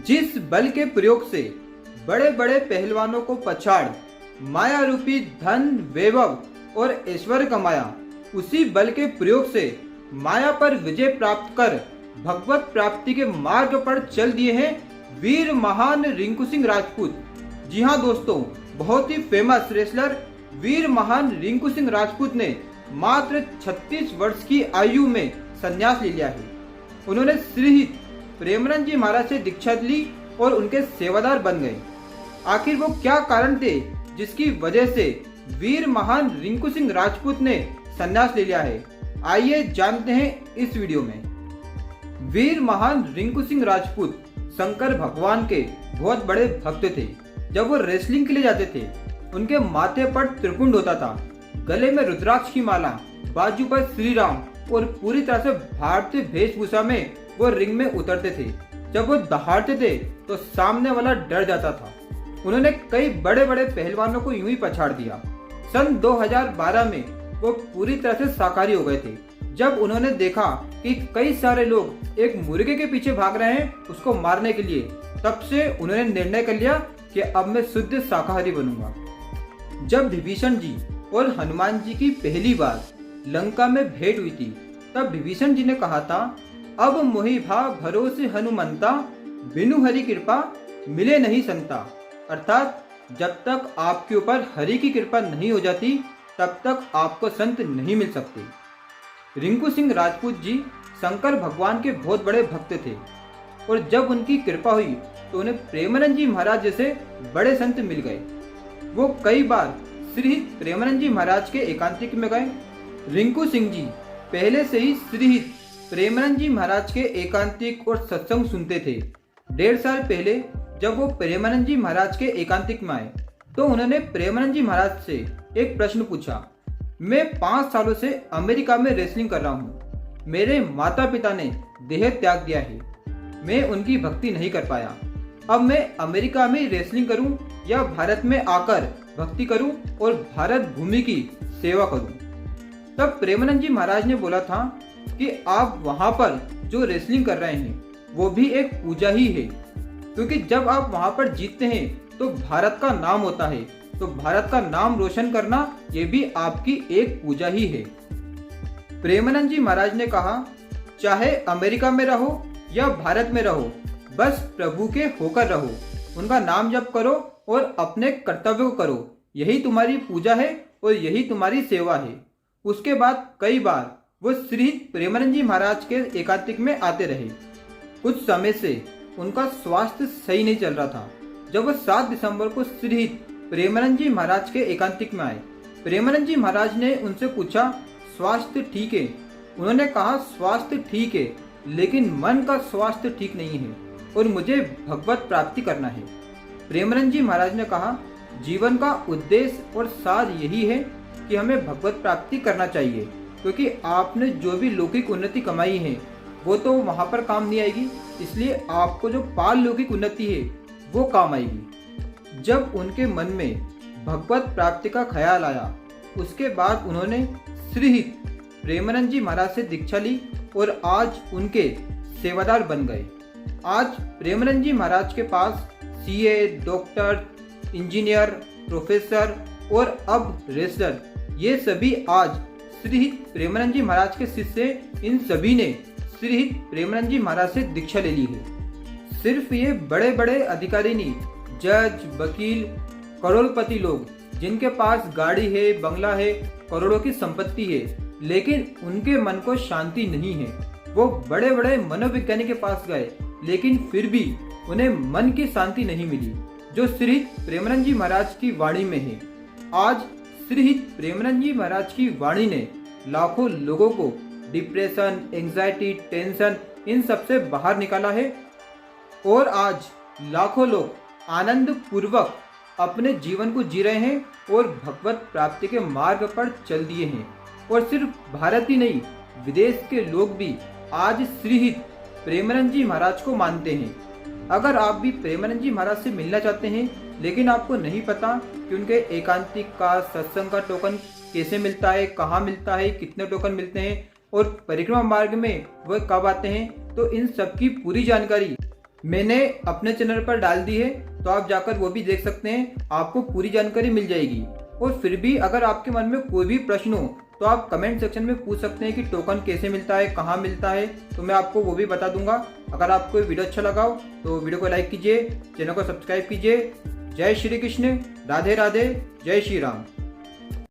जिस बल के प्रयोग से बड़े बड़े पहलवानों को पछाड़ माया रूपी धन वैभव और ऐश्वर्य कमाया, उसी बल के प्रयोग से माया पर विजय प्राप्त कर भगवत प्राप्ति के मार्ग पर चल दिए हैं वीर महान रिंकू सिंह राजपूत। जी हाँ दोस्तों, बहुत ही फेमस रेसलर वीर महान रिंकू सिंह राजपूत ने मात्र 36 वर्ष की आयु में संन्यास ले लिया है। उन्होंने श्रीहित प्रेमनंद जी महाराज से दीक्षा ली और उनके सेवादार बन गए। आखिर वो क्या कारण थे जिसकी वजह से वीर महान रिंकू सिंह राजपूत ने संन्यास ले लिया है? आइए जानते हैं इस वीडियो में। वीर महान रिंकू सिंह राजपूत शंकर भगवान के बहुत बड़े भक्त थे। जब वो रेसलिंग के लिए जाते थे, उनके माथे पर त्रिपुंड होता था, गले में रुद्राक्ष की माला, बाजू पर श्री राम और पूरी तरह से भारतीय वेशभूषा में वो रिंग में उतरते थे। जब वो दहाड़ते थे तो सामने वाला डर जाता था। उन्होंने कई बड़े बड़े पहलवानों को यूं ही पछाड़ दिया। सन 2012 में वो पूरी तरह से शाकाहारी हो गए थे। जब उन्होंने देखा कि कई सारे लोग एक मुर्गे के पीछे भाग रहे हैं उसको मारने के लिए, तब से उन्होंने निर्णय कर लिया कि अब मैं शुद्ध शाकाहारी बनूंगा। जब विभीषण जी और हनुमान जी की पहली बार लंका में भेंट हुई थी, तब विभीषण जी ने कहा था, अब मोहि भा भरोसे हनुमंता, बिनु हरि कृपा मिले नहीं संता। अर्थात जब तक आपके ऊपर हरि की कृपा नहीं हो जाती, तब तक आपको संत नहीं मिल सकते। रिंकू सिंह राजपूत जी शंकर भगवान के बहुत बड़े भक्त थे और जब उनकी कृपा हुई तो उन्हें प्रेमानंद जी महाराज जैसे बड़े संत मिल गए। वो कई बार श्रीहित प्रेमानंद जी महाराज के एकांतिक में गए। रिंकू सिंह जी पहले से ही श्रीहित प्रेमानंद जी महाराज के एकांतिक और सत्संग सुनते थे। 1.5 साल पहले जब वो प्रेमानंद जी महाराज के एकांतिक में आए तो उन्होंने प्रेमानंद जी महाराज से एक प्रश्न पूछा। मैं 5 सालों से अमेरिका में रेसलिंग कर रहा हूँ। मेरे माता पिता ने देह त्याग दिया है। मैं उनकी भक्ति नहीं कर पाया। अब मैं अमेरिका में रेसलिंग करूं या भारत में आकर भक्ति करूं और भारत भूमि की सेवा करूं? तब प्रेमानंद जी महाराज ने बोला था कि आप वहां पर जो रेसलिंग कर रहे हैं वो भी एक पूजा ही है, क्योंकि जब आप वहां पर जीतते हैं तो भारत का नाम होता है, तो भारत का नाम रोशन करना ये भी आपकी एक पूजा ही है। प्रेमानंद जी महाराज ने कहा, चाहे अमेरिका में रहो या भारत में रहो, बस प्रभु के होकर रहो, उनका नाम जप करो और अपने कर्तव्य को करो। यही तुम्हारी पूजा है और यही तुम्हारी सेवा है। उसके बाद कई बार वो श्री प्रेमानंद जी महाराज के एकांतिक में आते रहे। कुछ समय से उनका स्वास्थ्य सही नहीं चल रहा था। जब वो 7 दिसंबर को श्री प्रेमानंद जी महाराज के एकांतिक में आए, प्रेमानंद जी महाराज ने उनसे पूछा, स्वास्थ्य ठीक है? उन्होंने कहा, स्वास्थ्य ठीक है, लेकिन मन का स्वास्थ्य ठीक नहीं है और मुझे भगवत प्राप्ति करना है। प्रेमानंद जी महाराज ने कहा, जीवन का उद्देश्य और सार यही है कि हमें भगवत प्राप्ति करना चाहिए, क्योंकि आपने जो भी लौकिक उन्नति कमाई है वो तो वहाँ पर काम नहीं आएगी, इसलिए आपको जो पार लौकिक उन्नति है वो काम आएगी। जब उनके मन में भगवत प्राप्ति का ख्याल आया, उसके बाद उन्होंने श्रीहित प्रेमानंद जी महाराज से दीक्षा ली और आज उनके सेवादार बन गए। आज प्रेमानंद जी महाराज के पास सीए, डॉक्टर, इंजीनियर, प्रोफेसर और अब रेसलर, ये सभी आज श्रीहित प्रेमानंद जी महाराज के शिष्य। इन सभी ने श्रीहित प्रेमानंद जी महाराज से दीक्षा ले ली है। सिर्फ ये बड़े बड़े अधिकारी नहीं, जज, वकील, करोड़पति लोग जिनके पास गाड़ी है, बंगला है, करोड़ों की संपत्ति है, लेकिन उनके मन को शांति नहीं है। वो बड़े बड़े मनोविज्ञानी के पास गए, लेकिन फिर भी उन्हें मन की शांति नहीं मिली, जो श्रीहित प्रेमानंद जी महाराज की वाणी में है। आज श्रीहित प्रेमानंद जी महाराज की वाणी ने लाखों लोगों को डिप्रेशन, एंजाइटी, टेंशन, इन सब से बाहर निकाला है और आज लाखों लोग आनंद पूर्वक अपने जीवन को जी रहे हैं और भगवत प्राप्ति के मार्ग पर चल दिए हैं। और सिर्फ भारत ही नहीं, विदेश के लोग भी आज श्रीहित प्रेमानंद जी महाराज को मानते हैं। अगर आप भी प्रेमानंद जी महाराज से मिलना चाहते हैं, लेकिन आपको नहीं पता कि उनके एकांतिक का, सत्संग का टोकन कैसे मिलता है, कहाँ मिलता है, कितने टोकन मिलते हैं और परिक्रमा मार्ग में वह कब आते हैं, तो इन सब की पूरी जानकारी मैंने अपने चैनल पर डाल दी है, तो आप जाकर वो भी देख सकते हैं, आपको पूरी जानकारी मिल जाएगी। और फिर भी अगर आपके मन में कोई भी प्रश्न हो तो आप कमेंट सेक्शन में पूछ सकते हैं कि टोकन कैसे मिलता है, कहाँ मिलता है, तो मैं आपको वो भी बता दूंगा। अगर आपको ये वीडियो अच्छा लगा हो तो वीडियो को लाइक कीजिए, चैनल को सब्सक्राइब कीजिए। जय श्री कृष्ण, राधे राधे, जय श्री राम।